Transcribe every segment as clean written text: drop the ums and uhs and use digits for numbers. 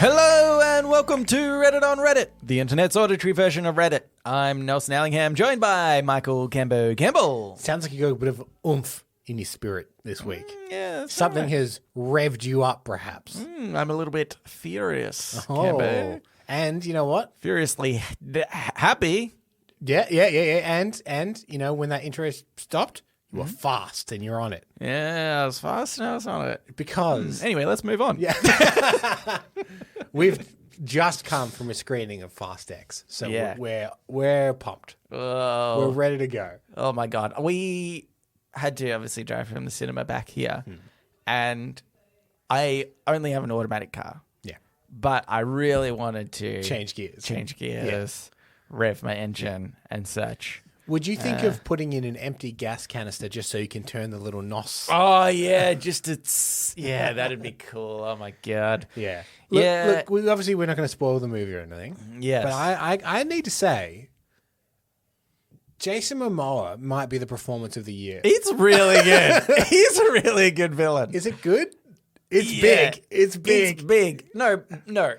Hello and welcome to Reddit on Reddit, the internet's auditory version of Reddit. I'm Nelson Allingham, joined by Michael Campbell. Sounds like you got a bit of oomph in your spirit this week. Yeah, Something right. has revved you up, perhaps. I'm a little bit furious, Oh, Cambo. and you know what? Furiously happy. Yeah. And you know when that intro stopped, you were fast and you're on it Yeah, I was fast and I was on it. because Anyway, let's move on. Yeah. we've just come from a screening of Fast X, so Yeah. we're pumped. Oh, We're ready to go. oh my God. We had to obviously drive from the cinema back here, and I only have an automatic car. Yeah, But I really wanted to change gears. rev my engine and such. Would you think of putting in an empty gas canister just so you can turn the little nos? Oh, yeah, that'd be cool. Oh, my God. Yeah. Yeah. Look, obviously we're not going to spoil the movie or anything. Yes. But I need to say, Jason Momoa might be the performance of the year. He's really good. He's a really good villain. Is it good? It's Yeah. big. It's big. It's big. No,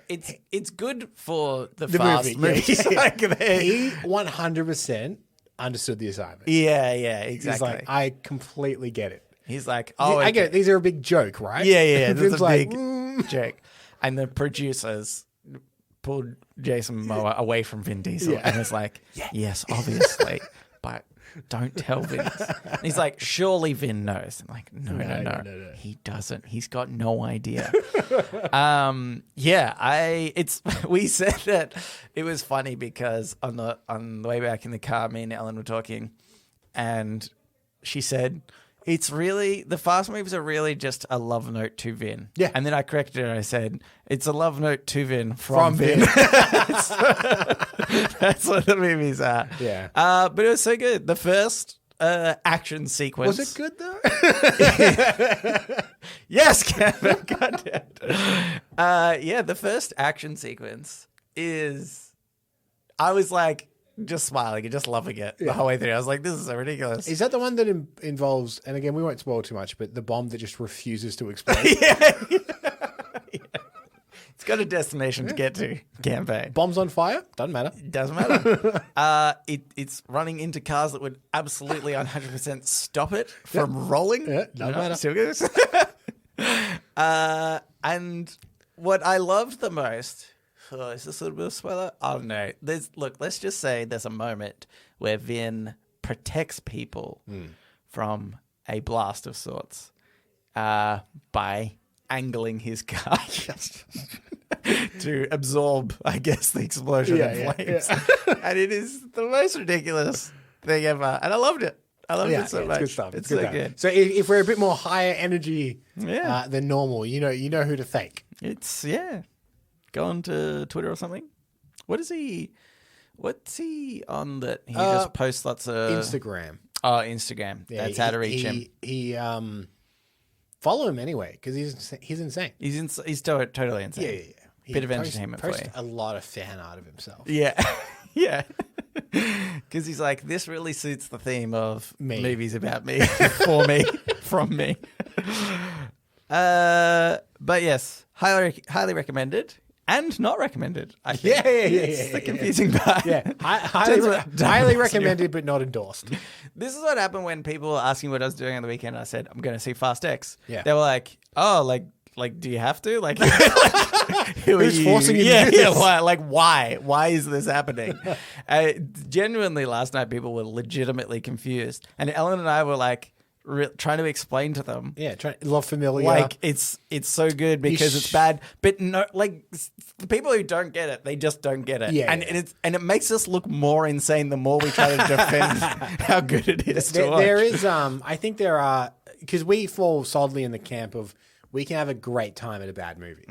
it's good for the Fast movie. movies. Yeah. Like, He 100% understood the assignment. yeah, He's exactly. like, I completely get it. He's like, oh, I get okay. it. These are a big joke, right? Yeah, Vince that's a like, big joke. And the producers pulled Jason Momoa away from Vin Diesel and was like, yes, obviously, but don't tell Vince. And he's like, surely Vin knows. I'm like, no. He doesn't. He's got no idea. We said that it was funny because on the way back in the car, me and Ellen were talking, and she said, the Fast movies are really just a love note to Vin. Yeah. And then I corrected her and I said, it's a love note to Vin from Vin. That's what the movies are. Yeah. But it was so good. The first action sequence. Was it good, though? Yes, Kevin. Goddamn. The first action sequence is, I was like, just smiling and just loving it the whole way through. I was like, this is so ridiculous. Is that the one that involves, and again, we won't spoil too much, but the bomb that just refuses to explode? Yeah. It's got a destination to get to, campaign. Bombs on fire? Doesn't matter. Doesn't matter. It's running into cars that would absolutely 100% stop it from rolling. Yeah, doesn't matter. Still goes. And what I loved the most, is this a little bit of a spoiler? I don't know. Let's just say there's a moment where Vin protects people from a blast of sorts by angling his car to absorb, I guess, the explosion of flames. And it is the most ridiculous thing ever. And I loved it. I loved it so much. It's good stuff. It's good so stuff. good. So if we're a bit more higher energy than normal, you know who to thank. It's, go on to Twitter or something. What's he on that he just posts lots of... Instagram. Oh, Instagram. Yeah, That's how to reach him. He follow him anyway because he's insane. He's totally insane. Yeah. He Bit of entertainment for posts you. a lot of fan art of himself. Yeah. Yeah. Because he's like, this really suits the theme of movies about me, for me, from me. But yes, highly recommended and not recommended. I think. Yeah. It's the confusing part. Yeah, highly recommended, but not endorsed. This is what happened when people were asking what I was doing on the weekend. I said, I'm going to see Fast X. Yeah. They were like, oh, like, do you have to? Like, Who's forcing you to do Yeah, this? why? Why is this happening? Genuinely, last night, people were legitimately confused. And Ellen and I were like, trying to explain to them. Yeah, love familiar. Like, it's so good because it's bad. But no, like, the people who don't get it, they just don't get it. Yeah, and it makes us look more insane the more we try to defend how good it is to watch. There is, I think there are, because we fall solidly in the camp of we can have a great time at a bad movie.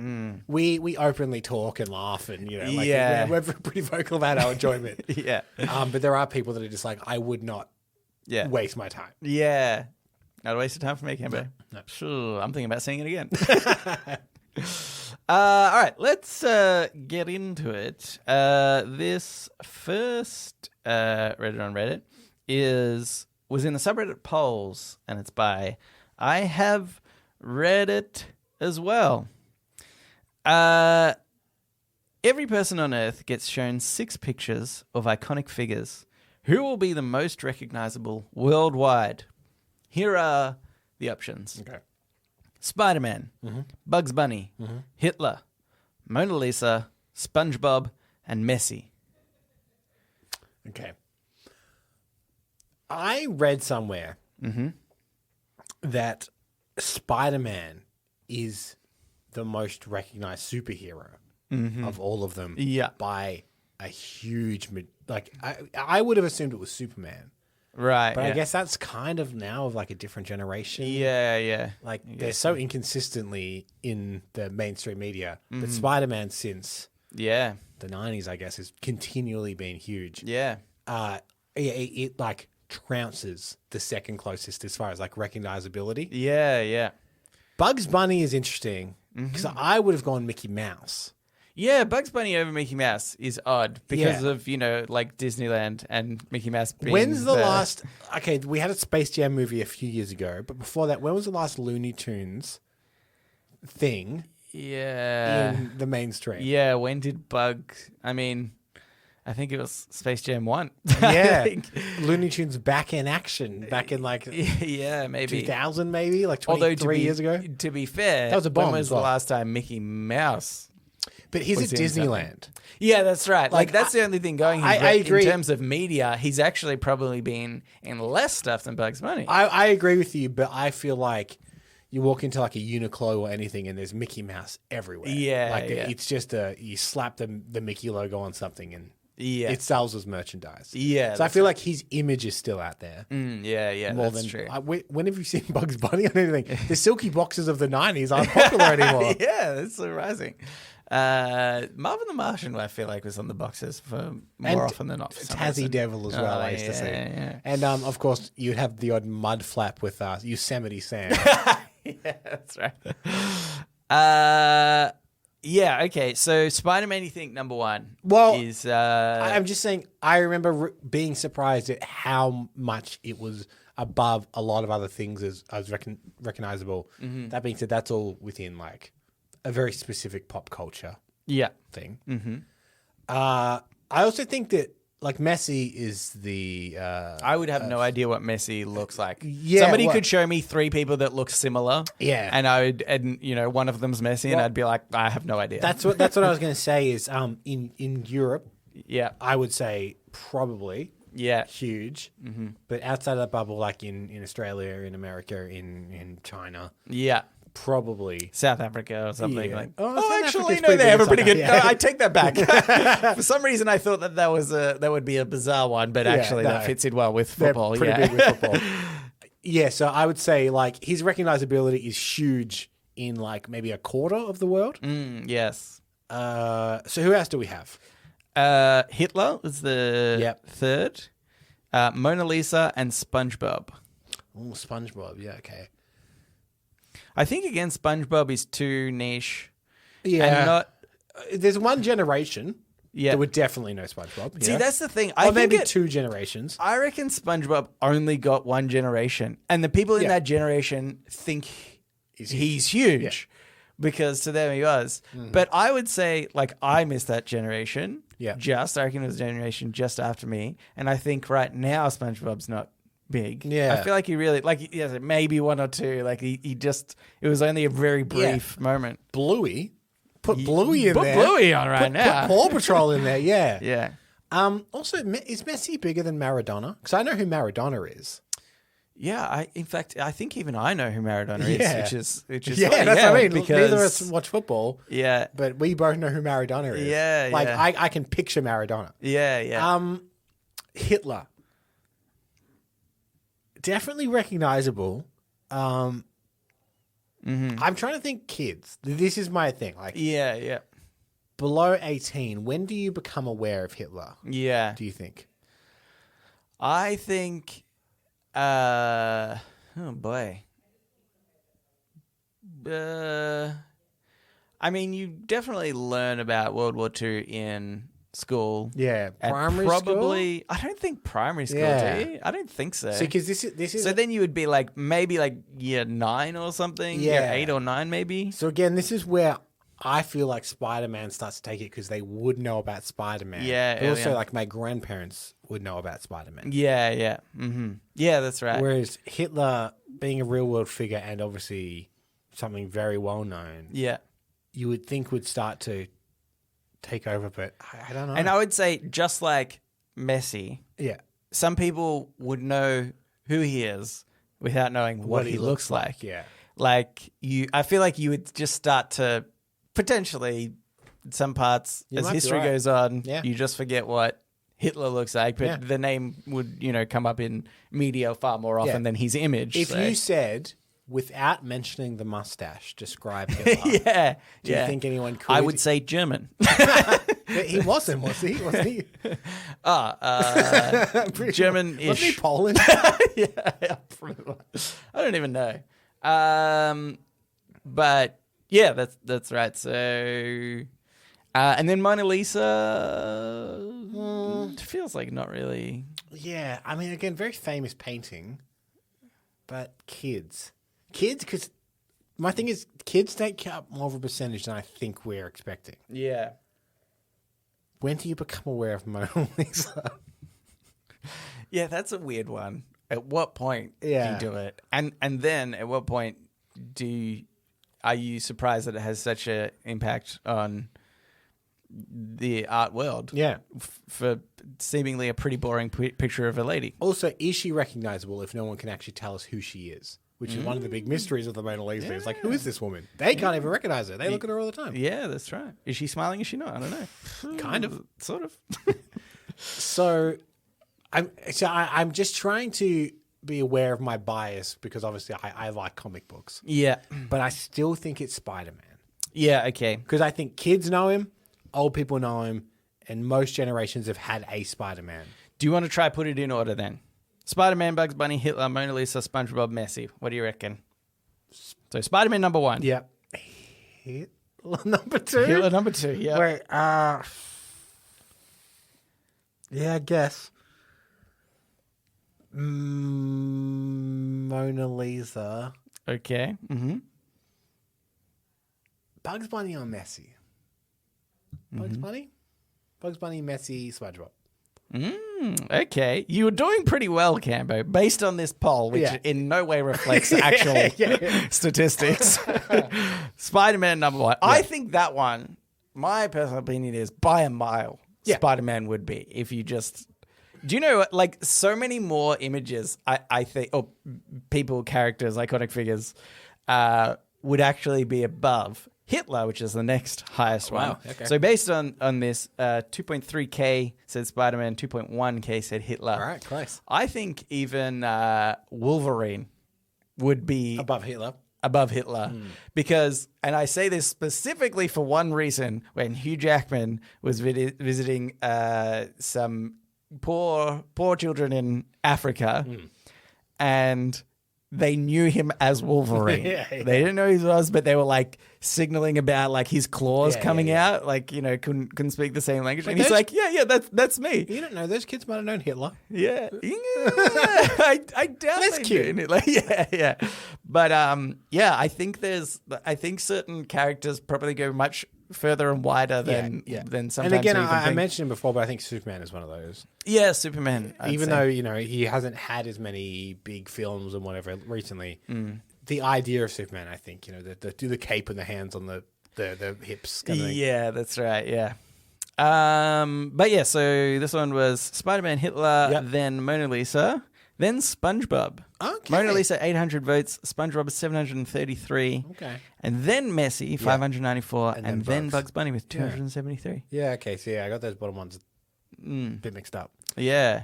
We openly talk and laugh and, we're pretty vocal about our enjoyment. Yeah. But there are people that are just like, I would not waste my time. Yeah. Not a waste of time for me, Cambo. No. Sure, I'm thinking about seeing it again. All right, let's get into it. This first Reddit on Reddit was in the subreddit polls, and it's by I Have Read It as well. Every person on Earth gets shown 6 pictures of iconic figures. Who will be the most recognizable worldwide? Here are the options. Okay. Spider-Man, Bugs Bunny, Hitler, Mona Lisa, SpongeBob, and Messi. Okay. I read somewhere that Spider-Man is the most recognized superhero of all of them by a huge... I would have assumed it was Superman. Right. But I guess that's kind of now of like a different generation. Yeah. Like they're so inconsistently in the mainstream media. But Spider-Man since the 90s, I guess, has continually been huge. Yeah. It like trounces the second closest as far as like recognizability. Yeah. Bugs Bunny is interesting because I would have gone Mickey Mouse. Yeah, Bugs Bunny over Mickey Mouse is odd because of, like Disneyland and Mickey Mouse being When's the last... Okay, we had a Space Jam movie a few years ago, but before that, when was the last Looney Tunes thing in the mainstream? Yeah, when did I think it was Space Jam 1. Yeah. Looney Tunes back in action, back in like... Yeah, maybe. 2000 maybe, like 23 years ago? To be fair, that was a bomb. When was the last time Mickey Mouse... But he's at Disneyland. Yeah, that's right. Like that's the only thing going. I agree. In terms of media, he's actually probably been in less stuff than Bugs Bunny. I agree with you, but I feel like you walk into like a Uniqlo or anything and there's Mickey Mouse everywhere. Yeah, it's just you slap the Mickey logo on something and it sells as merchandise. Yeah. So I feel like his image is still out there. Yeah, more that's than, true. When have you seen Bugs Bunny on anything? The silky boxes of the 90s aren't popular anymore. Yeah, that's surprising. Marvin the Martian, I feel like, was on the boxes for more often than not. Tassie Devil as well, I used to see. Yeah. And of course, you'd have the odd mud flap with Yosemite Sam. Yeah, that's right. Yeah, okay. So Spider-Man, you think number one? Well, is I'm just saying. I remember being surprised at how much it was above a lot of other things as recognizable. That being said, that's all within like a very specific pop culture thing. I also think that like Messi is the... I would have no idea what Messi looks like. Yeah, somebody could show me 3 people that look similar. Yeah. And one of them's Messi and I'd be like, I have no idea. That's what I was going to say is in Europe, I would say probably huge. But outside of that bubble, like in Australia, in America, in China... Probably South Africa or something like. Actually, no, they have a pretty good. No, I take that back. For some reason, I thought that would be a bizarre one, but actually, that fits in well with football. They're pretty big with football. So I would say like his recognizability is huge in like maybe a quarter of the world. Yes. So who else do we have? Hitler is the third. Mona Lisa and SpongeBob. Oh, SpongeBob. Yeah. Okay. I think again, SpongeBob is too niche. Yeah. And there's one generation that would definitely know SpongeBob. See, that's the thing. Or maybe 2 generations. I reckon SpongeBob only got one generation. And the people in that generation think he's huge because to them he was. But I would say, like, I missed that generation. I reckon it was a generation just after me. And I think right now SpongeBob's not big. I feel like he really maybe 1 or 2. Like he just it was only a very brief moment. Bluey. Put Bluey in there. Put Bluey on right now. Put Paw Patrol in there, Yeah. Also, is Messi bigger than Maradona? Because I know who Maradona is. Yeah, in fact, I think even I know who Maradona is, which is that's what I mean. Because neither of us watch football. Yeah, but we both know who Maradona is. Yeah, like I can picture Maradona. Yeah. Hitler. Definitely recognizable. I'm trying to think kids. This is my thing. Like, below 18, when do you become aware of Hitler? Yeah. Do you think? I think, oh boy. I mean, you definitely learn about World War II in school. Yeah, primary probably, school? I don't think primary school, do you? I don't think so. So, because this is... So then you would be like, maybe like year 9 or something? Year 8 or 9 maybe? So again, this is where I feel like Spider-Man starts to take it because they would know about Spider-Man. Yeah, But also, yeah. like, my grandparents would know about Spider-Man. Yeah, yeah. Mm-hmm. Yeah, that's right. Whereas Hitler, being a real-world figure and obviously something very well-known, Yeah. you would think would start to take over, but I don't know. And I would say, just like Messi, yeah. some people would know who he is without knowing what he looks like. Yeah. Like I feel like you would just start to potentially, some parts, You as might be history right. goes on, Yeah. you just forget what Hitler looks like, but Yeah. the name would, come up in media far more often than his image. If so. you said, without mentioning the mustache, describe Hitler, yeah, do you think anyone could? I would say German. He wasn't, was he? Wasn't he? German-ish. Wasn't he Polish? yeah, pretty much. I don't even know. But yeah, that's right. So, and then Mona Lisa feels like not really. Yeah, I mean, again, very famous painting, but kids, because my thing is, kids take up more of a percentage than I think we're expecting. Yeah. When do you become aware of Mona Lisa? Yeah, that's a weird one. At what point do Yeah. you do it? And then at what point are you surprised that it has such an impact on the art world? Yeah. For seemingly a pretty boring picture of a lady. Also, is she recognizable if no one can actually tell us who she is? Which is one of the big mysteries of the Mona Lisa. It's like, who is this woman? They can't even recognize her. They look at her all the time. Yeah, that's right. Is she smiling? Is she not? I don't know. Kind of. Sort of. So I'm just trying to be aware of my bias because obviously I like comic books. Yeah. But I still think it's Spider-Man. Yeah, okay. Because I think kids know him, old people know him, and most generations have had a Spider-Man. Do you want to try put it in order then? Spider-Man, Bugs Bunny, Hitler, Mona Lisa, SpongeBob, Messi. What do you reckon? So Spider-Man number 1. Yeah. Hitler number 2? Hitler number 2, yeah. Wait, yeah, I guess. Mona Lisa. Okay. Mm-hmm. Bugs Bunny or Messi? Bugs Bunny? Bugs Bunny, Messi, SpongeBob. Okay. You were doing pretty well, Cambo, based on this poll, which in no way reflects actual statistics. Spider-Man number 1. I think that one, my personal opinion is by a mile, Spider-Man would be. If you just... Do you know, like, so many more images, I think, or people, characters, iconic figures, would actually be above Hitler, which is the next highest one. Okay. So based on this, 2.3K said Spider-Man, 2.1K said Hitler. All right, close. I think even Wolverine would be Above Hitler. Because, and I say this specifically for one reason, when Hugh Jackman was visiting some poor children in Africa, and they knew him as Wolverine. They didn't know who he was, but they were like signaling about like his claws coming out, like, couldn't speak the same language. And he's like, that's me. You don't know, those kids might have known Hitler. Yeah. I doubt That's they cute. do. Like, yeah. But I think certain characters probably go much further and wider than sometimes. And again, you even I think. mentioned him before, but I think Superman is one of those. Yeah, Superman. Even though, he hasn't had as many big films and whatever recently, the idea of Superman, I think, do the cape and the hands on the hips. Kind of thing. Yeah, that's right. Yeah. But yeah, so this one was Spider-Man, Hitler, then Mona Lisa, then SpongeBob. Okay. Mona Lisa, 800 votes. SpongeBob, 733. Okay. And then Messi, 594. And then Bugs Bunny with 273. Yeah, okay. So, I got those bottom ones a bit mixed up. Yeah.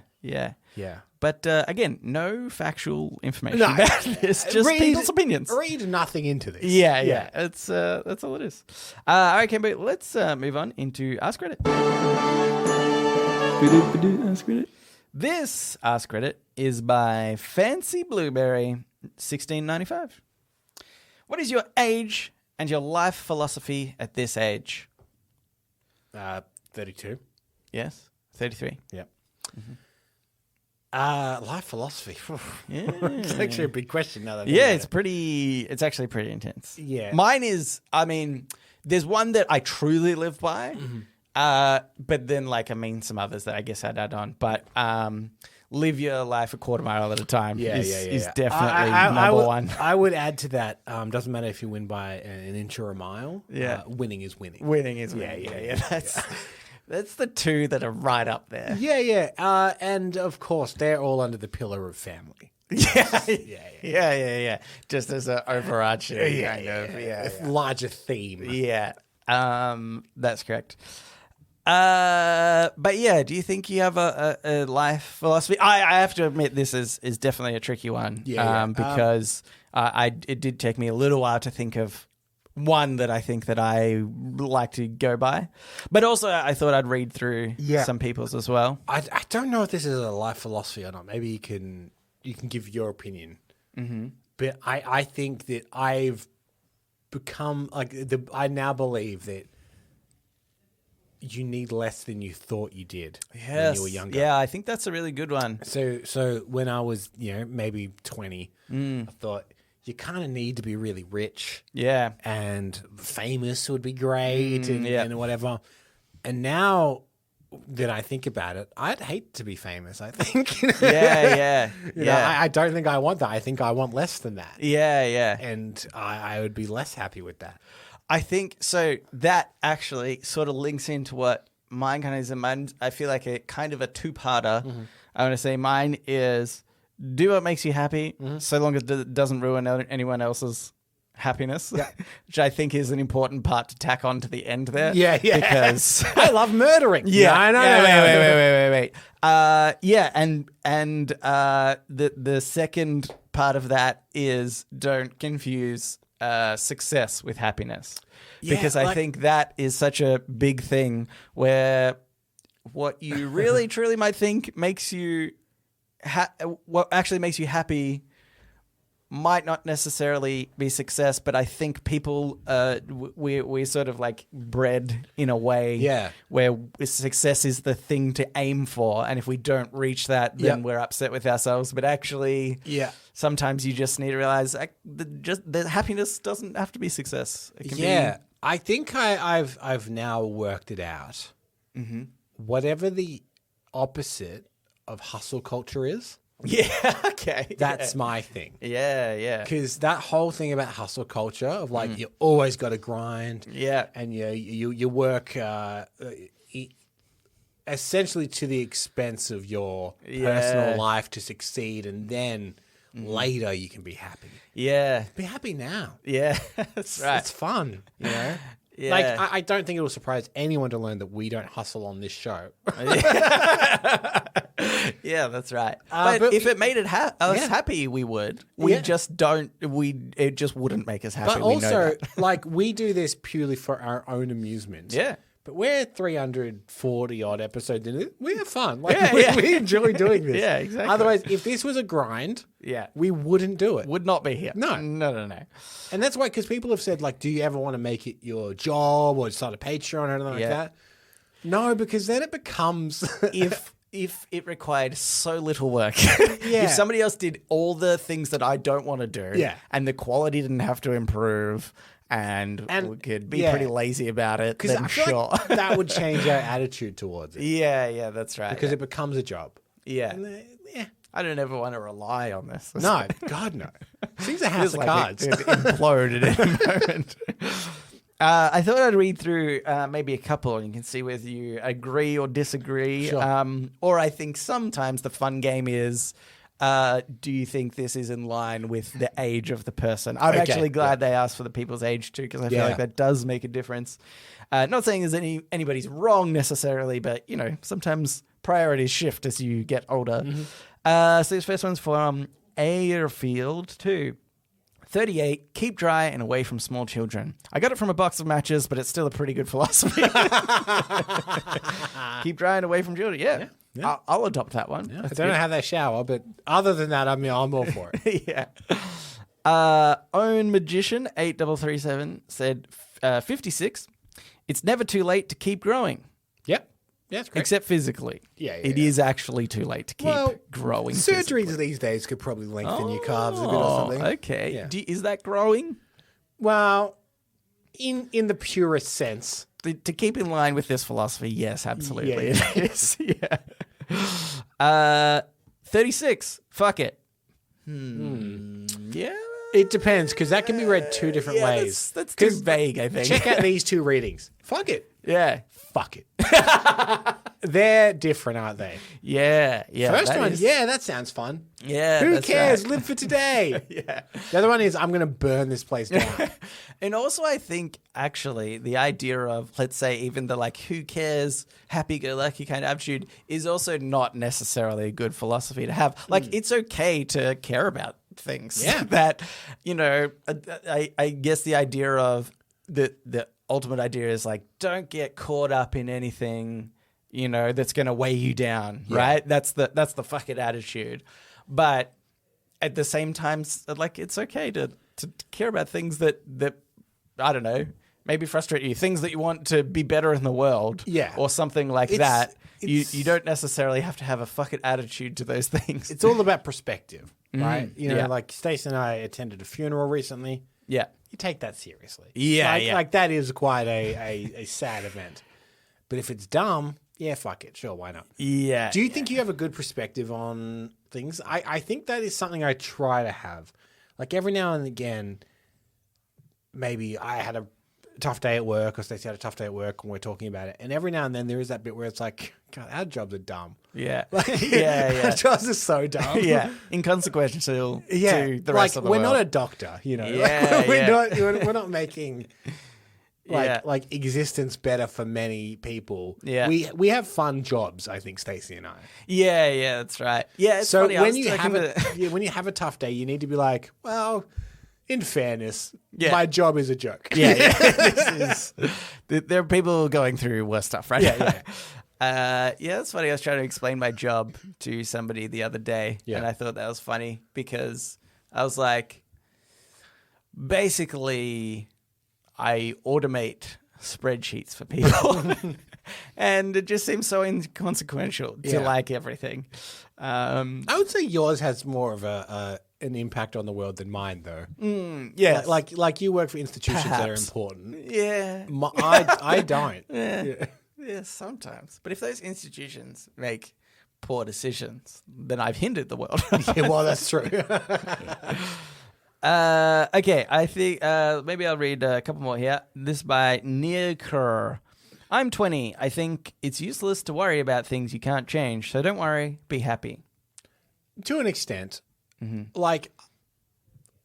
But again, no factual information about this, just people's opinions. Read nothing into this. Yeah. That's all it is. All right, Cambo, let's move on into Ask Reddit. Ask Reddit. This Ask Reddit is by Fancy Blueberry, 1695. What is your age and your life philosophy at this age? 32. Yes, 33. Yep. Mm-hmm. Life philosophy. Yeah. It's actually a big question now. It's actually pretty intense. Yeah. Mine is, I mean, there's one that I truly live by, but then some others that I guess I'd add on. But live your life a quarter mile at a time is definitely number one. I would add to that. Doesn't matter if you win by an inch or a mile. Yeah, winning is winning. Winning is winning. Yeah. That's the two that are right up there. Yeah. And of course, they're all under the pillar of family. Yeah. Just as an overarching kind of larger theme. Yeah. That's correct. But yeah, do you think you have a life philosophy? I have to admit this is definitely a tricky one. Because it did take me a little while to think of one that I think that I like to go by. But also I thought I'd read through some people's as well. I don't know if this is a life philosophy or not. Maybe you can give your opinion. Mm-hmm. But I think that I've become I now believe that you need less than you thought you did when you were younger. Yeah, I think that's a really good one. So when I was, maybe 20, I thought you kind of need to be really rich. Yeah. And famous would be great and whatever. And now that I think about it, I'd hate to be famous, I think. Yeah. I don't think I want that. I think I want less than that. Yeah. And I would be less happy with that. I think so. That actually sort of links into what mine kind of is. Mine, I feel like a kind of a two-parter. Mm-hmm. I want to say mine is do what makes you happy, so long as it doesn't ruin anyone else's happiness, which I think is an important part to tack on to the end there. Yeah. Because I love murdering. I know. Wait. And the second part of that is don't confuse success with happiness, because I think that is such a big thing where what you really truly might think makes you what actually makes you happy might not necessarily be success, but I think people we're sort of like bred in a way where success is the thing to aim for, and if we don't reach that, then we're upset with ourselves. But actually, sometimes you just need to realize the happiness doesn't have to be success. It can be... I think I've now worked it out. Mm-hmm. Whatever the opposite of hustle culture is. Yeah, okay. That's my thing. Yeah. Because that whole thing about hustle culture of you always got to grind. Yeah. And you work essentially to the expense of your personal life to succeed, and then later you can be happy. Yeah. Be happy now. Yeah, that's right. It's fun, Yeah. I don't think it will surprise anyone to learn that we don't hustle on this show. Yeah, that's right. But if it made us happy, we would. We just don't. It just wouldn't make us happy. But also, we do this purely for our own amusement. Yeah. But we're 340 odd episodes in it. We have fun. We enjoy doing this. Yeah, exactly. Otherwise, if this was a grind, we wouldn't do it. Would not be here. No. And that's why, because people have said, do you ever want to make it your job or start a Patreon or anything like that? No, because then it becomes if it required so little work. If somebody else did all the things that I don't want to do, and the quality didn't have to improve, and we could be pretty lazy about it, then I feel like that would change our attitude towards it. Yeah, that's right. Because it becomes a job. Yeah. And, I don't ever want to rely on this. No, God, no. Seems a house of cards. It implode at any moment. I thought I'd read through maybe a couple, and you can see whether you agree or disagree. Sure. Or I think sometimes the fun game is, do you think this is in line with the age of the person? I'm actually glad they asked for the people's age too, because I feel like that does make a difference. Not saying there's anybody's wrong necessarily, but sometimes priorities shift as you get older. Mm-hmm. So this first one's from Airfield 2. 38, keep dry and away from small children. I got it from a box of matches, but it's still a pretty good philosophy. Keep dry and away from children. Yeah. I'll adopt that one. Yeah. I don't know how they shower, but other than that, I'm all for it. Own Magician 8337 said 56. It's never too late to keep growing. Yep. Yeah, that's great. Except physically. It is actually too late to keep growing. Surgeries these days could probably lengthen your calves a bit or something. Okay. Yeah. Is that growing? Well, In the purest sense. To keep in line with this philosophy, yes, absolutely. Yeah. It is. Yeah. 36. Fuck it. Yeah. It depends, because that can be read two different ways. That's too vague, I think. Check out these two readings. Fuck it. Yeah. Fuck it. They're different, aren't they? Yeah. First one, that sounds fun. Yeah. Who that's cares? right. Live for today. Yeah. The other one is, I'm going to burn this place down. And also, I think, actually, the idea of, let's say, even the who cares, happy-go-lucky kind of attitude is also not necessarily a good philosophy to have. It's okay to care about things. Yeah. That, I guess the idea of the ultimate idea is don't get caught up in anything, that's going to weigh you down, right? That's the fuck it attitude. But at the same time, it's okay to care about things that I don't know, maybe frustrate you, things that you want to be better in the world, or something like that. You don't necessarily have to have a fuck it attitude to those things. It's all about perspective, right? Like Stacey and I attended a funeral recently. Yeah. You take that seriously. Yeah. That is quite a sad event. But if it's dumb, fuck it. Sure, why not? Yeah. Do you think you have a good perspective on things? I think that is something I try to have. Every now and again, maybe I had a tough day at work, or Stacey had a tough day at work, and we're talking about it. And every now and then there is that bit where it's God, our jobs are dumb. Yeah. Our jobs are so dumb. Yeah. Inconsequential to the rest of the we're world. not a doctor, Yeah, we're not making existence better for many people. Yeah. We have fun jobs, I think, Stacey and I. Yeah, that's right. Yeah, it's So funny. when you have a tough day, you need to be well, in fairness, my job is a joke. There are people going through worse stuff, right? Yeah. That's funny. I was trying to explain my job to somebody the other day, and I thought that was funny because I was basically, I automate spreadsheets for people, and it just seems so inconsequential to everything. I would say yours has more of an impact on the world than mine, though. Yeah, like you work for institutions that are Perhaps. important. Yeah, I don't. Yeah, sometimes. But if those institutions make poor decisions, then I've hindered the world. Well, that's true. Okay, I think maybe I'll read a couple more here. This by Near Kerr. I'm 20. I think it's useless to worry about things you can't change, so don't worry, be happy. To an extent.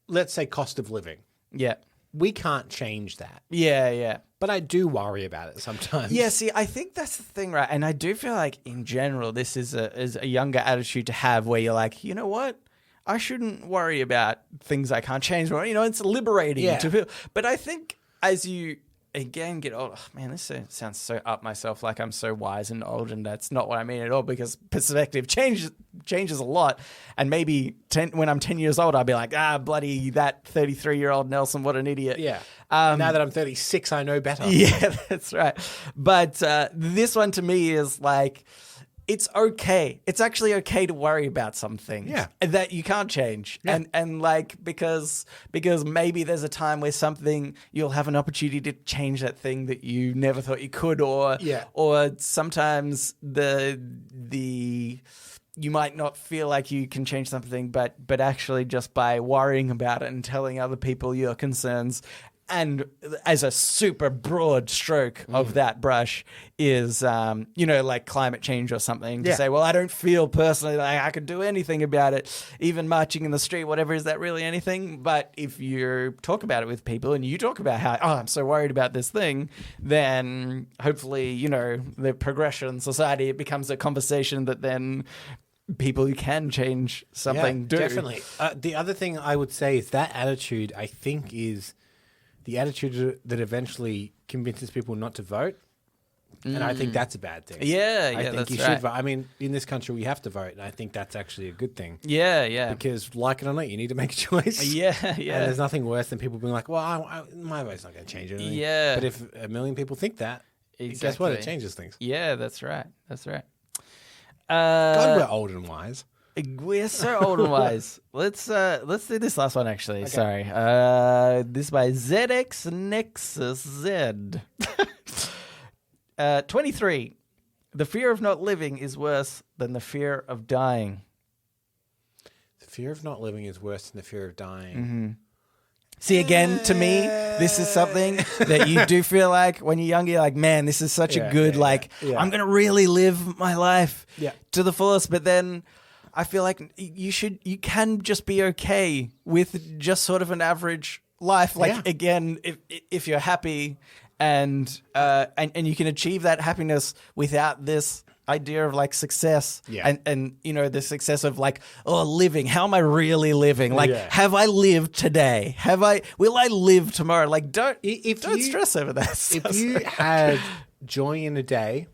Let's say cost of living. Yeah. We can't change that. Yeah. But I do worry about it sometimes. Yeah, see, I think that's the thing, right? And I do feel in general, this is a younger attitude to have where you're you know what? I shouldn't worry about things I can't change. It's liberating to feel. But I think as you, again, get older, man, this sounds so up myself, I'm so wise and old, and that's not what I mean at all, because perspective changes a lot. And maybe when I'm 10 years old, I'll be bloody that 33-year-old Nelson, what an idiot. Yeah. Now that I'm 36, I know better. Yeah, that's right. But this one to me is it's okay. It's actually okay to worry about some things that you can't change. Yeah. And because maybe there's a time where you'll have an opportunity to change that thing that you never thought you could, or sometimes you might not feel like you can change something, but actually just by worrying about it and telling other people your concerns, and as a super broad stroke of that brush is, climate change or something, to say, well, I don't feel personally like I could do anything about it, even marching in the street, whatever, is that really anything? But if you talk about it with people and you talk about how, I'm so worried about this thing, then hopefully, the progression in society, it becomes a conversation that then people who can change something do. Definitely. The other thing I would say is that attitude, I think, is the attitude that eventually convinces people not to vote. And I think that's a bad thing. Yeah, I think that's you right. should vote. I mean, in this country, we have to vote, and I think that's actually a good thing. Yeah. Because, like it or not, you need to make a choice. Yeah. And there's nothing worse than people being my vote's not going to change anything. Yeah. But if a million people think that, guess what? It changes things. Yeah, that's right. God, we're old and wise. We're so old and wise. Let's do this last one actually. Okay. Sorry. This by ZX Nexus Z. 23. The fear of not living is worse than the fear of dying. The fear of not living is worse than the fear of dying. Mm-hmm. See, again, to me, this is something that you do feel like when you're younger, you're like, man, this is such a good, I'm going to really live my life to the fullest. But then I feel like you can just be okay with just sort of an average life. Like, again, if you're happy and you can achieve that happiness without this idea of like success and you know, the success of like, living. How am I really living? Like, have I lived today? Will I live tomorrow? Like, don't stress over that. If you had joy in a day,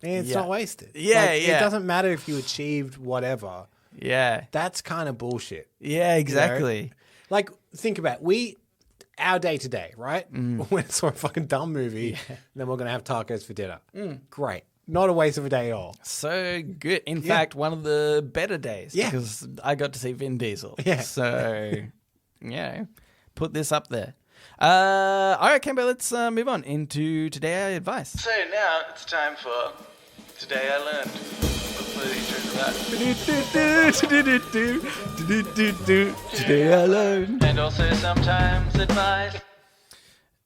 it's not wasted. It doesn't matter if you achieved whatever. Yeah. That's kind of bullshit. Yeah, exactly. You know? Like, think about our day to day, right? When I saw a fucking dumb movie, and then we're going to have tacos for dinner. Great. Not a waste of a day at all. So good. In fact, one of the better days. Yeah. Because I got to see Vin Diesel. Yeah. So, put this up there. All right, Cambo, let's move on into Today I Advice. So now it's time for Today I Learned. Today I Learned. And also sometimes advice.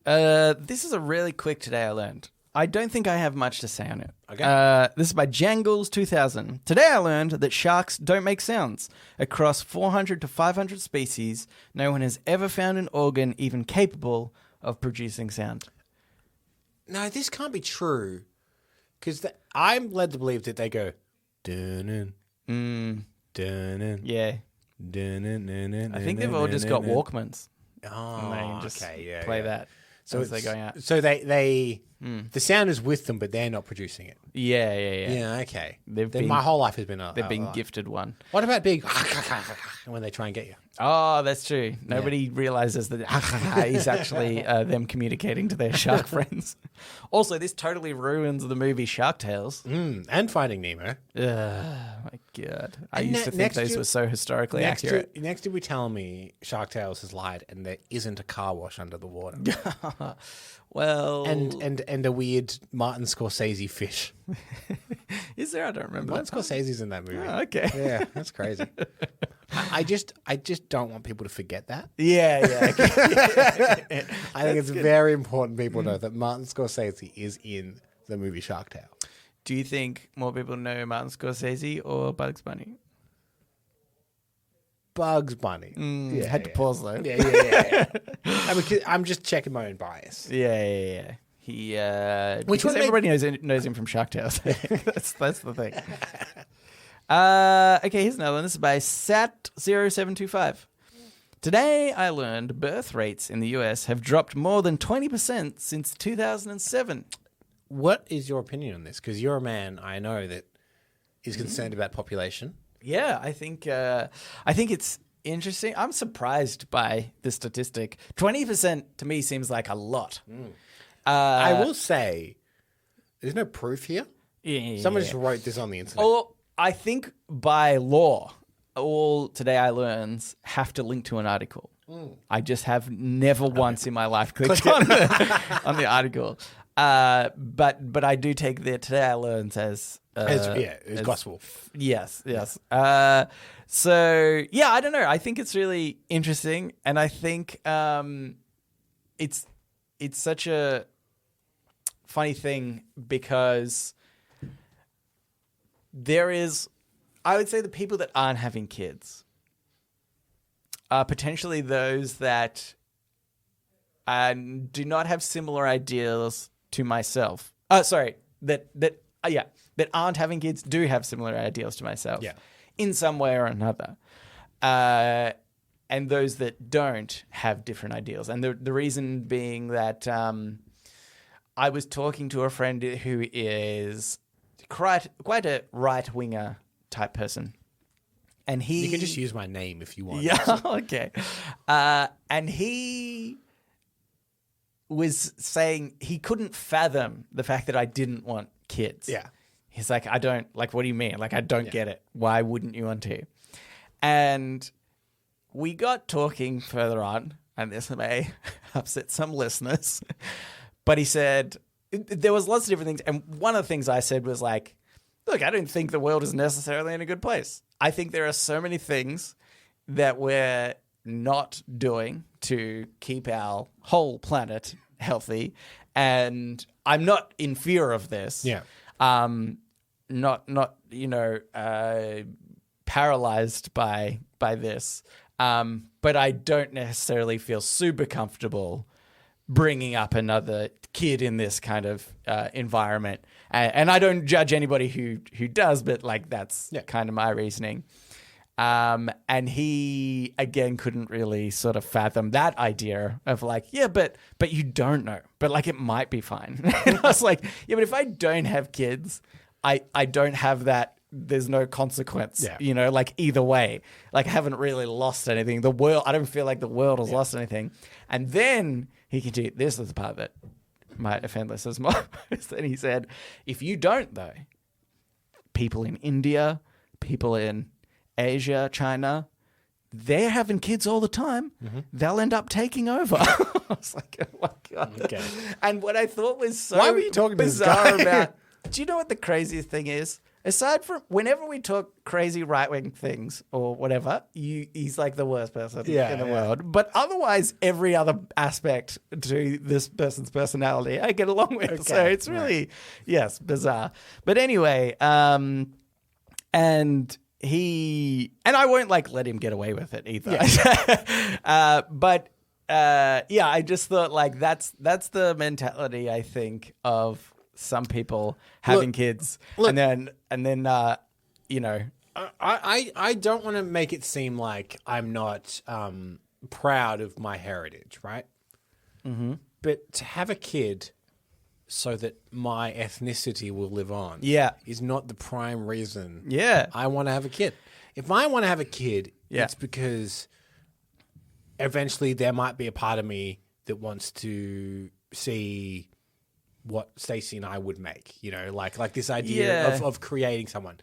This is a really quick Today I Learned. I don't think I have much to say on it. Okay. This is by Jangles 2000. Today I learned that sharks don't make sounds. Across 400 to 500 species, no one has ever found an organ even capable of producing sound. No, this can't be true. Because I'm led to believe that they go, dun-dun, dun-dun, Yeah. dun-dun. I think they've all just got Walkmans. Oh, And they just okay, play that So as they're going out. So they the sound is with them, but they're not producing it. Yeah. Yeah, okay. Then my whole life has been they've been gifted one. What about big when they try and get you? Oh, that's true. Nobody realizes that is actually them communicating to their shark friends. Also, this totally ruins the movie Shark Tales. And Finding Nemo. My God. I used to think those were so historically accurate. Next to be telling me Shark Tales has lied and there isn't a car wash under the water. Well... And a weird Martin Scorsese fish. Is there? I don't remember. Martin Scorsese's in that movie. Oh, okay. Yeah, that's crazy. I just don't want people to forget that. Yeah. Okay. I think it's very important people know that Martin Scorsese is in the movie Shark Tale. Do you think more people know Martin Scorsese or Bugs Bunny? Bugs Bunny. Had to pause though. Yeah. I'm just checking my own bias. Yeah. He Which because one everybody knows him from Shark Tales. that's the thing. Okay, here's another one. This is by Sat0725. Today I learned birth rates in the US have dropped more than 20% since 2007. What is your opinion on this? Because you're a man I know that is concerned about population. Yeah, I think it's interesting. I'm surprised by the statistic. 20% to me seems like a lot. I will say, there's no proof here. Yeah. Someone just wrote this on the internet. Or I think by law, all Today I Learns have to link to an article. I just have never once in my life clicked on the article. But I do take the Today I Learns as it's gospel. Yes. So yeah, I don't know. I think it's really interesting, and I think it's such a funny thing because there is, I would say, the people that aren't having kids are potentially those that do not have similar ideals to myself. That aren't having kids do have similar ideals to myself. Yeah. In some way or another. And those that don't have different ideals. And the reason being that I was talking to a friend who is quite a right-winger type person. And he... You can just use my name if you want. Yeah, okay. And he was saying he couldn't fathom the fact that I didn't want kids. Yeah. He's like, I don't, like, what do you mean? Like, I don't get it. Why wouldn't you want to? And we got talking further on, and this may upset some listeners, but he said, there was lots of different things. And one of the things I said was like, look, I don't think the world is necessarily in a good place. I think there are so many things that we're not doing to keep our whole planet healthy. And I'm not in fear of this. Yeah. Not paralyzed by this. But I don't necessarily feel super comfortable bringing up another kid in this kind of environment. And I don't judge anybody who does, but like that's kind of my reasoning. And he, again, couldn't really sort of fathom that idea of like, yeah, but you don't know. But like it might be fine. And I was like, yeah, but if I don't have kids, I don't have that. There's no consequence, like either way. Like I haven't really lost anything. The world, I don't feel like the world has lost anything. And then he continued, this is the part that might offend listeners more. Then he said, if you don't though, people in India, people in Asia, China, they're having kids all the time. Mm-hmm. They'll end up taking over. I was like, oh my God. Okay. And what I thought was so Why were you talking bizarre about, do you know what the craziest thing is? Aside from whenever we talk crazy right-wing things or whatever, he's like the worst person in the world. But otherwise, every other aspect to this person's personality, I get along with. Okay. So it's really, bizarre. But anyway, and I won't like let him get away with it either. Yeah. I just thought like that's the mentality I think of some people having kids, and then I don't want to make it seem like I'm not proud of my heritage, right? Mm-hmm. But to have a kid so that my ethnicity will live on, is not the prime reason. I want to have a kid. If I want to have a kid, it's because eventually there might be a part of me that wants to see what Stacey and I would make, like this idea of creating someone.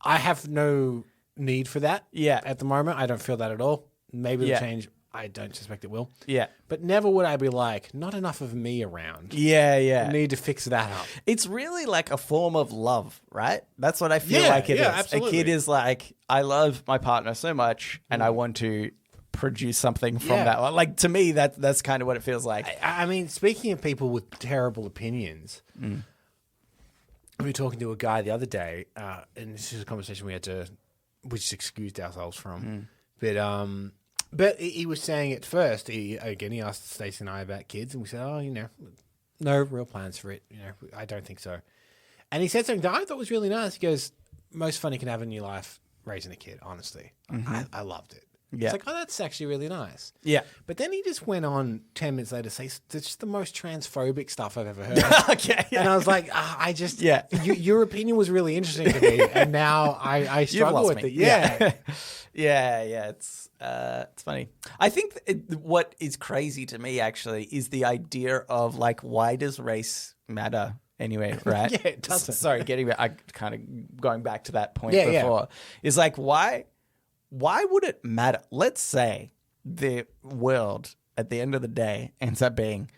I have no need for that at the moment. I don't feel that at all. Maybe it'll change. I don't suspect it will. Yeah. But never would I be like, not enough of me around. I need to fix that up. It's really like a form of love, right? That's what I feel like it is. Absolutely. A kid is like, I love my partner so much and I want to produce something from that. Like to me, that's kind of what it feels like. I mean, speaking of people with terrible opinions, we were talking to a guy the other day, and this is a conversation we just excused ourselves from. But he was saying at first, he asked Stacey and I about kids, and we said, no real plans for it. I don't think so. And he said something that I thought was really nice. He goes, most fun you can have in your life, raising a kid, honestly. Mm-hmm. I loved it. Yeah. It's like, that's actually really nice. Yeah. But then he just went on 10 minutes later to say, it's just the most transphobic stuff I've ever heard. Okay. Yeah. And I was like, your opinion was really interesting to me. And now I struggle with it. Yeah. It's funny. I think what is crazy to me actually is the idea of like, why does race matter? Anyway, right? It doesn't. Sorry, I kind of going back to that point before. Is like, why would it matter? Let's say the world at the end of the day ends up being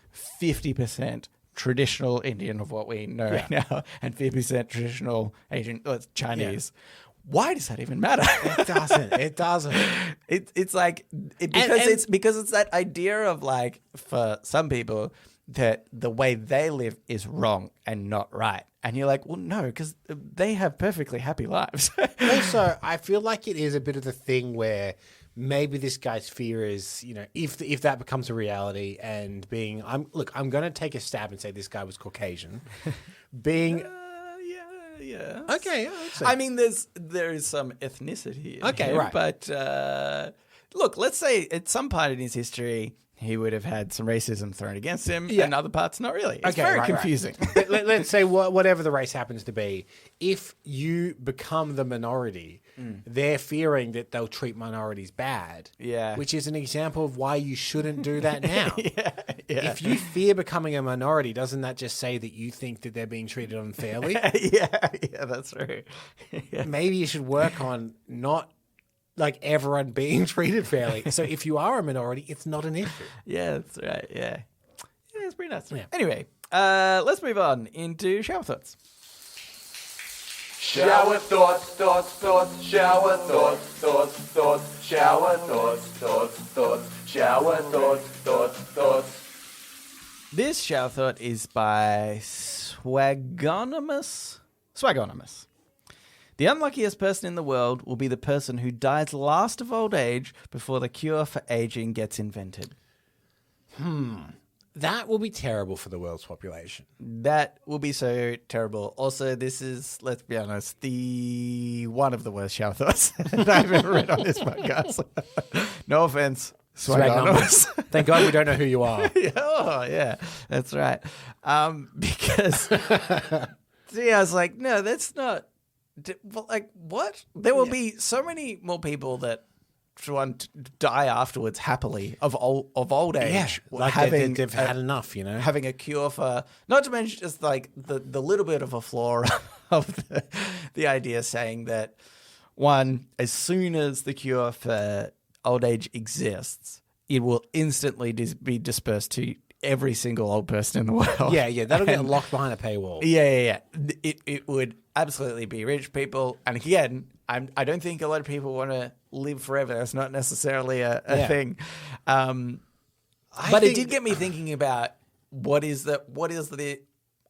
50% traditional Indian of what we know now and 50% traditional Asian, Chinese. Why does that even matter? It doesn't. It's like because it's that idea of like, for some people that the way they live is wrong and not right. And you're like, well, no, because they have perfectly happy lives. Also, I feel like it is a bit of the thing where maybe this guy's fear is, if that becomes a reality and I'm going to take a stab and say this guy was Caucasian. Being... yeah. Okay. I mean, there is some ethnicity in him, right. But look, let's say at some part in his history... he would have had some racism thrown against him, and other parts not really. It's very confusing. Right. Let's say whatever the race happens to be, if you become the minority, they're fearing that they'll treat minorities bad. Yeah. Which is an example of why you shouldn't do that now. Yeah. If you fear becoming a minority, doesn't that just say that you think that they're being treated unfairly? Yeah, that's true. Yeah. Maybe you should work on not like everyone being treated fairly. So if you are a minority, it's not an issue. Yeah, that's right. Yeah. Yeah, it's pretty nice. Yeah. Anyway, let's move on into shower thoughts. Shower thoughts, shower thoughts, shower thoughts, shower thoughts. This shower thought is by Swagonimus. The unluckiest person in the world will be the person who dies last of old age before the cure for aging gets invented. That will be terrible for the world's population. That will be so terrible. Also, this is, let's be honest, the one of the worst shower thoughts that I've ever read on this podcast. No offense. Swagonimus. Thank God we don't know who you are. Oh, yeah, that's right. Because, see, I was like, no, that's not, like, what? There will be so many more people that want to die afterwards happily of old age. Yeah, like they've had enough, you know? Having a cure for, not to mention just like the little bit of a flaw of the idea saying that, one, as soon as the cure for old age exists, it will instantly be dispersed to every single old person in the world. Yeah, that'll get locked behind a paywall. Yeah. It would absolutely be rich people. And again, I don't think a lot of people want to live forever. That's not necessarily a thing. But it did get me thinking about what is the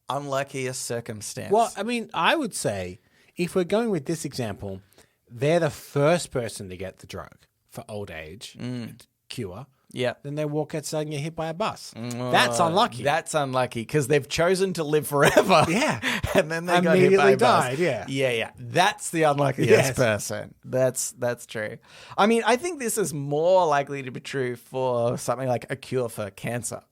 unluckiest circumstance. Well, I mean, I would say if we're going with this example, they're the first person to get the drug for old age cure. Yeah. Then they walk outside and get hit by a bus. That's unlucky. That's unlucky because they've chosen to live forever. Yeah. And then they got hit by a bus. Died, yeah. Yeah. That's the unluckiest person. That's true. I mean, I think this is more likely to be true for something like a cure for cancer.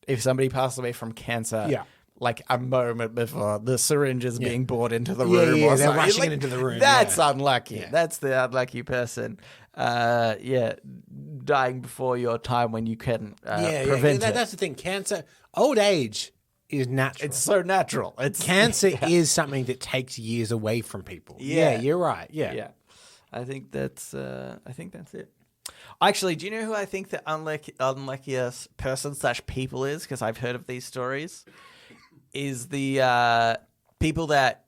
If somebody passed away from cancer, like a moment before the syringe is being brought into the room. Yeah, or they're something. rushing Like, it into the room. That's unlucky. Yeah. That's the unlucky person. Dying before your time when you can prevent it. That's the thing. Cancer, old age is natural. It's so natural. Cancer is something that takes years away from people. Yeah, you're right. Yeah. I think that's it. Actually, do you know who I think the unluckiest person / people is? Because I've heard of these stories. Is the people that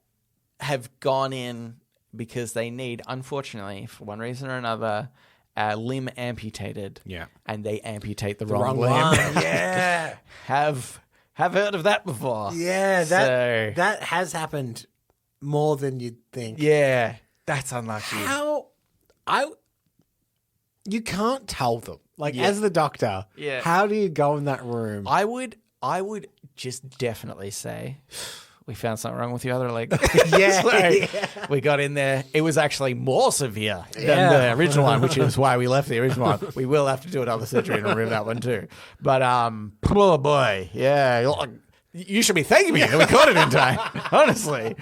have gone in because they need, unfortunately, for one reason or another, a limb amputated. Yeah. And they amputate the wrong limb. Yeah. Have heard of that before. Yeah, that has happened more than you'd think. Yeah. That's unlucky. You can't tell them. Like, as the doctor, how do you go in that room? I would just definitely say, we found something wrong with your other leg. We got in there. It was actually more severe than the original one, which is why we left the original one. We will have to do another surgery and remove that one too. But, oh boy, you should be thanking me that we caught it in time. Honestly.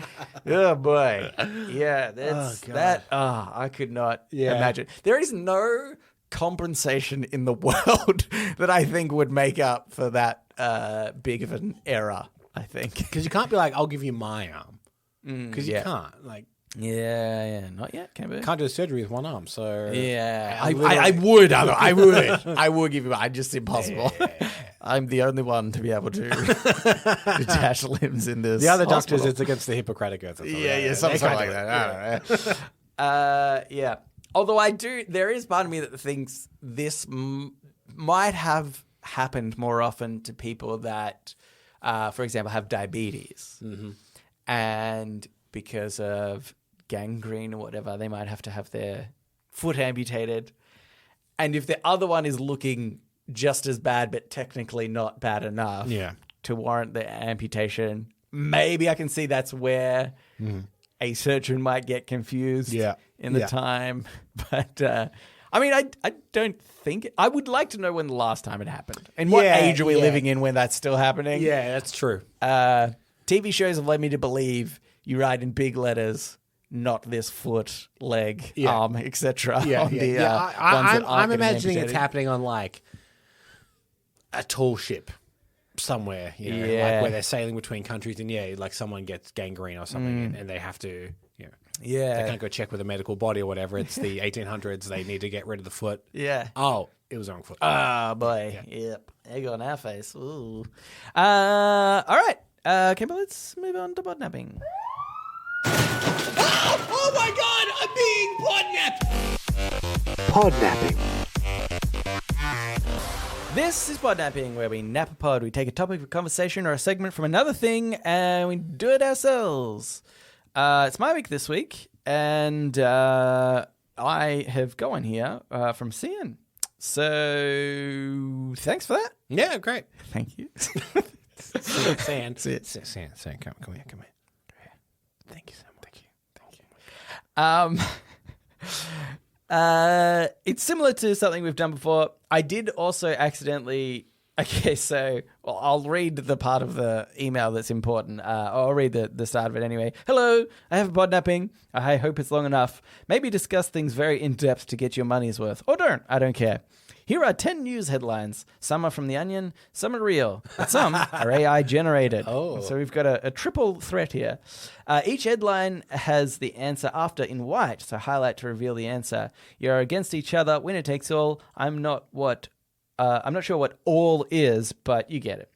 Oh boy. Yeah, that's I could not imagine. There is no compensation in the world that I think would make up for that big of an error, I think. Because you can't be like, I'll give you my arm. Because you can't. Like, not yet. Can't do a surgery with one arm. So I would give you. Just impossible. I'm the only one to be able to detach limbs in this. The other hospital. doctors, it's against the Hippocratic Oath. Something like that. I don't know. Although there is part of me that thinks this might have happened more often to people that, for example, have diabetes. Mm-hmm. And because of gangrene or whatever, they might have to have their foot amputated. And if the other one is looking just as bad, but technically not bad enough to warrant the amputation, maybe I can see that's where a surgeon might get confused in the time. But, I mean, I don't think... I would like to know when the last time it happened. And what age are we living in when that's still happening? Yeah, that's true. TV shows have led me to believe you write in big letters, not this foot, leg, Yeah. arm, etc. Yeah, on yeah, the yeah. ones that aren't I'm getting imagining it's amputated. happening on like a tall ship somewhere, you know, Yeah. like where they're sailing between countries, and like someone gets gangrene or something, and they have to, you know, Yeah. they can't go check with a medical body or whatever. It's the 1800s. They need to get rid of the foot. Yeah. Oh, it was the wrong foot. Ah, boy. Yep. Egg on our face. Ooh. All right. Okay, but let's move on to podnapping. Oh my God! I'm being podnapped. Podnapping. This is Podnapping, where we nap a pod. We take a topic of conversation or a segment from another thing, and we do it ourselves. It's my week this week, and I have gone here from Cian. So thanks for that. Yeah, great. Thank you. Sand, come here. Thank you so much. Thank you. It's similar to something we've done before. I did also accidentally. Okay, so I'll read the part of the email that's important. I'll read the start of it anyway. Hello, I have a podnapping. I hope it's long enough. Maybe discuss things very in depth to get your money's worth. Or don't. I don't care. Here are 10 news headlines. Some are from The Onion, some are real, but some are AI generated. Oh. So we've got a triple threat here. Each headline has the answer after in white, so highlight to reveal the answer. You're against each other, winner takes all. I'm not sure what all is, but you get it.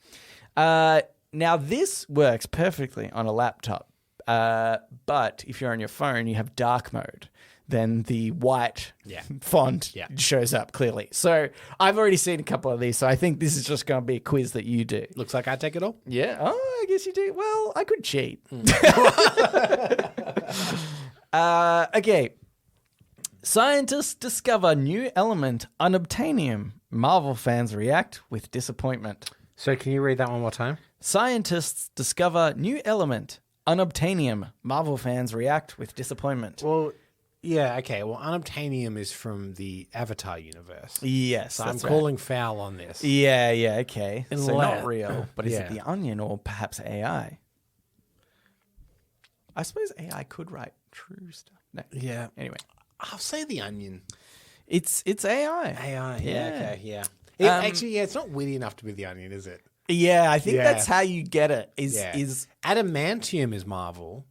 Now, this works perfectly on a laptop, but if you're on your phone, you have dark mode. Then the white font shows up clearly. So I've already seen a couple of these, so I think this is just going to be a quiz that you do. Looks like I take it all. Yeah. Oh, I guess you do. Well, I could cheat. Okay. Scientists discover new element, unobtainium. Marvel fans react with disappointment. So can you read that one more time? Scientists discover new element, unobtainium. Marvel fans react with disappointment. Well, yeah, okay. Well, unobtainium is from the Avatar universe. Yes, So that's I'm right. calling foul on this. Yeah, okay. So Unless- not real, but is it Yeah. The Onion or perhaps AI? I suppose AI could write true stuff. No. Yeah. Anyway, I'll say the Onion. it's AI. AI. Yeah. Okay. Yeah. Actually, it's not witty enough to be the Onion, is it? Yeah, I think Yeah. that's how you get it. Is Yeah. is Adamantium is Marvel.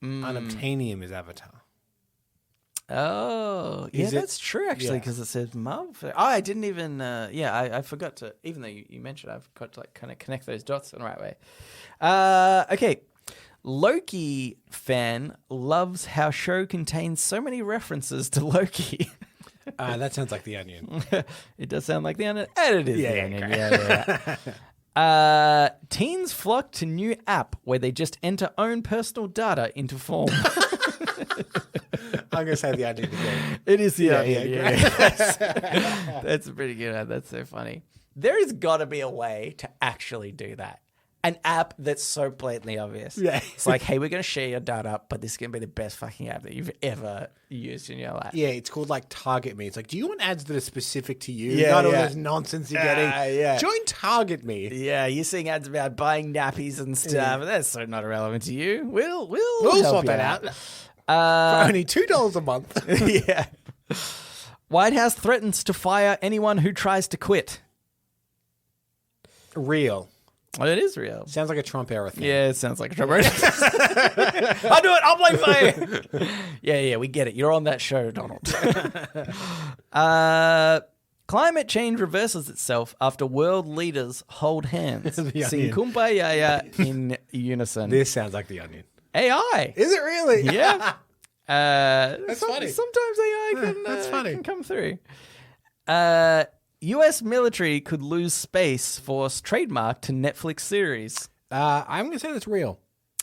Unobtainium is Avatar. Oh, yeah, Is it- that's true actually yeah. because it says Marvel. Oh, I didn't even. I forgot to. Even though you mentioned, I forgot to kind of connect those dots in the right way. Okay, Loki fan loves how show contains so many references to Loki. That sounds like the Onion. It does sound like the Onion, and it is Yeah, the yeah, Onion. great. Yeah. Teens flock to new app where they just enter own personal data into form. I'm going to say the Onion again. It is the Onion. yeah, Yeah. That's a pretty good one. That's so funny. There has got to be a way to actually do that. An app that's so blatantly obvious. Yeah. It's like, hey, we're going to share your data, but this is going to be the best fucking app that you've ever used in your life. Yeah, it's called like Target Me. It's like, do you want ads that are specific to you? Yeah, Not all yeah. this nonsense you're getting. Yeah. Join Target Me. Yeah, you're seeing ads about buying nappies and stuff, and that's so not relevant to you. We'll We'll help sort you that out. out. For only $2 a month. Yeah. White House threatens to fire anyone who tries to quit. Real. Well, it is real. Sounds like a Trump era thing. Yeah, it sounds like a trouble. I'll do it. I'll blame fire. Yeah, we get it. You're on that show, Donald. Climate change reverses itself after world leaders hold hands, The sing Onion. kumbaya in unison. This sounds like the Onion. AI. Is it really? Yeah. That's funny. Sometimes AI can, That's funny. can come through. U.S. military could lose Space Force trademark to Netflix series. I'm going to say that's real.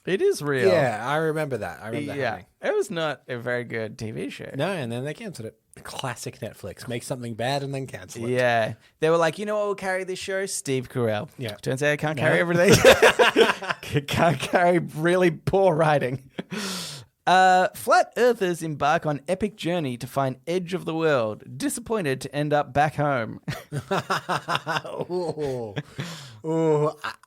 It is real. Yeah, I remember that. I remember that Yeah. happening. It was not a very good TV show. No, and then they cancelled it. Classic Netflix. Make something bad and then cancel it. Yeah. They were like, you know what will carry this show? Steve Carell. Yeah. Turns out I can't carry everything. Can't carry really poor writing. Flat earthers embark on epic journey to find edge of the world. Disappointed to end up back home. Ooh.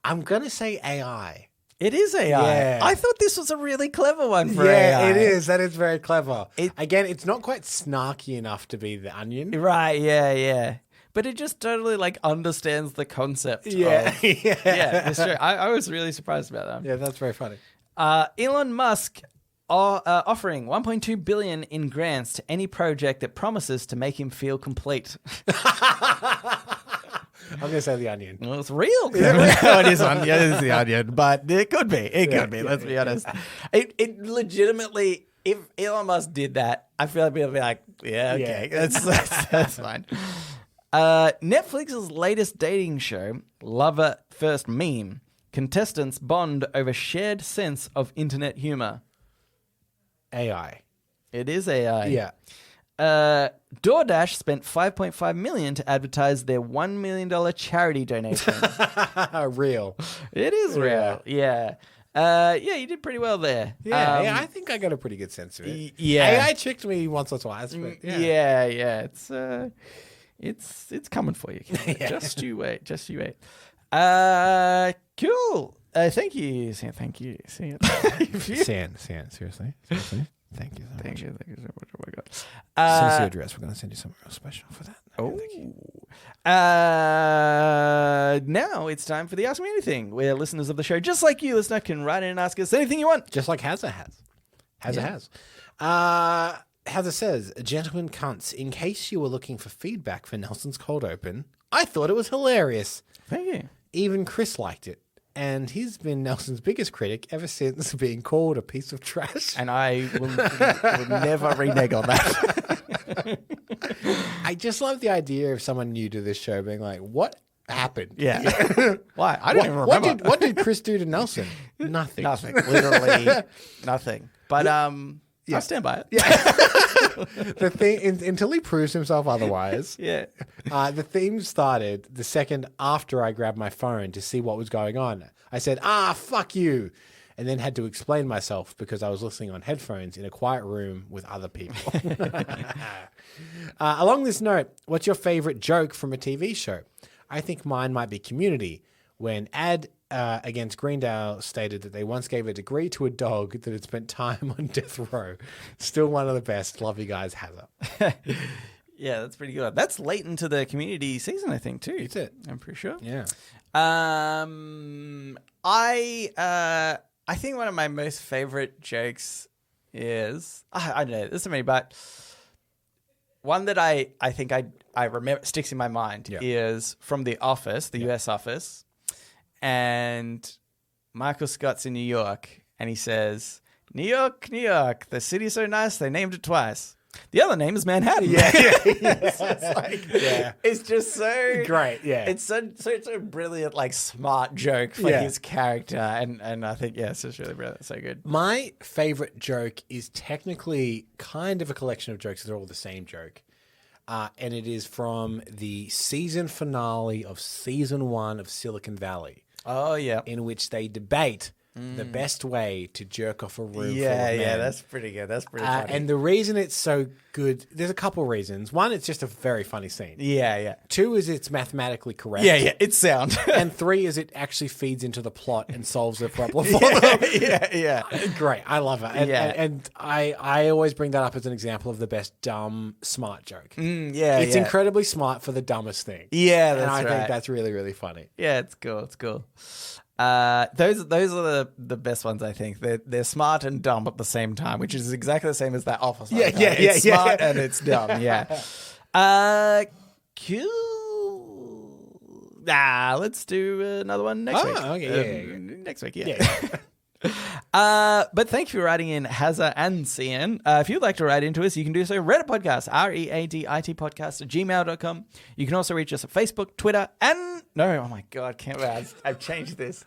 I'm going to say AI. It is AI. Yeah. I thought this was a really clever one for Yeah, AI. it is. That is very clever. Again, it's not quite snarky enough to be The Onion. Right, yeah. But it just totally like understands the concept. Yeah. Yeah, it's true. I was really surprised about that. Yeah, that's very funny. Elon Musk offering $1.2 billion in grants to any project that promises to make him feel complete. I'm going to say The Onion. Well, it's real. It is The Onion, but it could be. It could be. Let's be honest. It legitimately, if Elon Musk did that, I feel like people would be like, yeah, okay, that's fine. Netflix's latest dating show, Lover First Meme, contestants bond over shared sense of internet humor. AI. It is AI. Yeah. DoorDash spent $5.5 million to advertise their $1 million charity donation. Real. It is real. Yeah. You did pretty well there. Yeah, I think I got a pretty good sense of it. Yeah. AI tricked me once or twice. But Yeah. It's coming for you. Just you wait. Cool. Thank you, Sam. Thank you. Sam, seriously. Thank you so much. Thank you so much. Oh my God. Send us your address. We're going to send you something real special for that. Thank you. Now it's time for the Ask Me Anything, where listeners of the show, just like you, listener, can write in and ask us anything you want. Just like Hazza has. Hazza says, gentlemen cunts, in case you were looking for feedback for Nelson's Cold Open, I thought it was hilarious. Thank you. Even Chris liked it. And he's been Nelson's biggest critic ever since being called a piece of trash. And I will never renege on that. I just love the idea of someone new to this show being like, what happened? Yeah. Why? I don't even remember. What did Chris do to Nelson? Nothing. Nothing. Literally nothing. But I stand by it. Yeah. The thing until he proves himself otherwise. Yeah. The theme started the second after I grabbed my phone to see what was going on. I said, fuck you. And then had to explain myself because I was listening on headphones in a quiet room with other people. Along this note, what's your favorite joke from a TV show? I think mine might be Community, when Ad against Greendale stated that they once gave a degree to a dog that had spent time on death row. Still one of the best. Love you guys, Hazza. Yeah, that's pretty good. That's late into the Community season, I think, too. Is it? I'm pretty sure. Yeah. I think one of my most favorite jokes is, I don't know, there's so many, but one that I think I remember sticks in my mind is from The Office, the US Office. And Michael Scott's in New York, and he says, New York, the city's so nice, they named it twice. The other name is Manhattan. It's just so great. Yeah, it's so brilliant, like smart joke for his character, and I think it's just really brilliant. So good. My favorite joke is technically kind of a collection of jokes. They're all the same joke. And it is from the season finale of season 1 of Silicon Valley. Oh, yeah. In which they debate the best way to jerk off a room full of men. Yeah, that's pretty good. That's pretty funny. And the reason it's so good, there's a couple reasons. One, it's just a very funny scene. Yeah. 2 is it's mathematically correct. Yeah, it's sound. And 3 is it actually feeds into the plot and solves the problem for them. Yeah. Great. I love it. And I always bring that up as an example of the best dumb, smart joke. It's incredibly smart for the dumbest thing. Yeah, that's right. And I think right. that's really, really funny. Yeah, it's cool. Those are the best ones, I think. They're smart and dumb at the same time, which is exactly the same as that Office. It's smart and it's dumb. Yeah. Cool. Let's do another one next week. Okay, next week. But thank you for writing in, Hazza and Cian. If you'd like to write into us, you can do so. Reddit podcast, readitpodcast @gmail.com. You can also reach us at Facebook, Twitter, and oh my God, can't wait. I've changed this.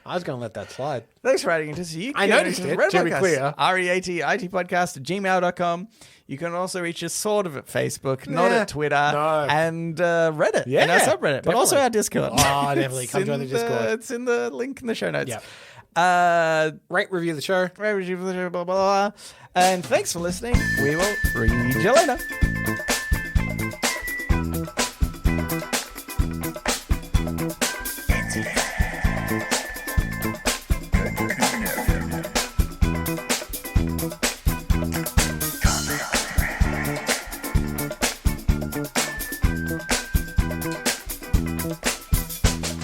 I was going to let that slide. Thanks for writing into us. I noticed it. To be clear, readitpodcast @gmail.com. You can also reach us sort of at Facebook, not at Twitter, and Reddit, and our subreddit, but also our Discord. Oh, definitely. Come join the Discord. It's in the link in the show notes. Yep. Rate, review the show. Blah, blah, blah. And thanks for listening. We will read you later.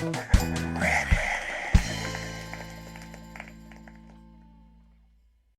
thoughts.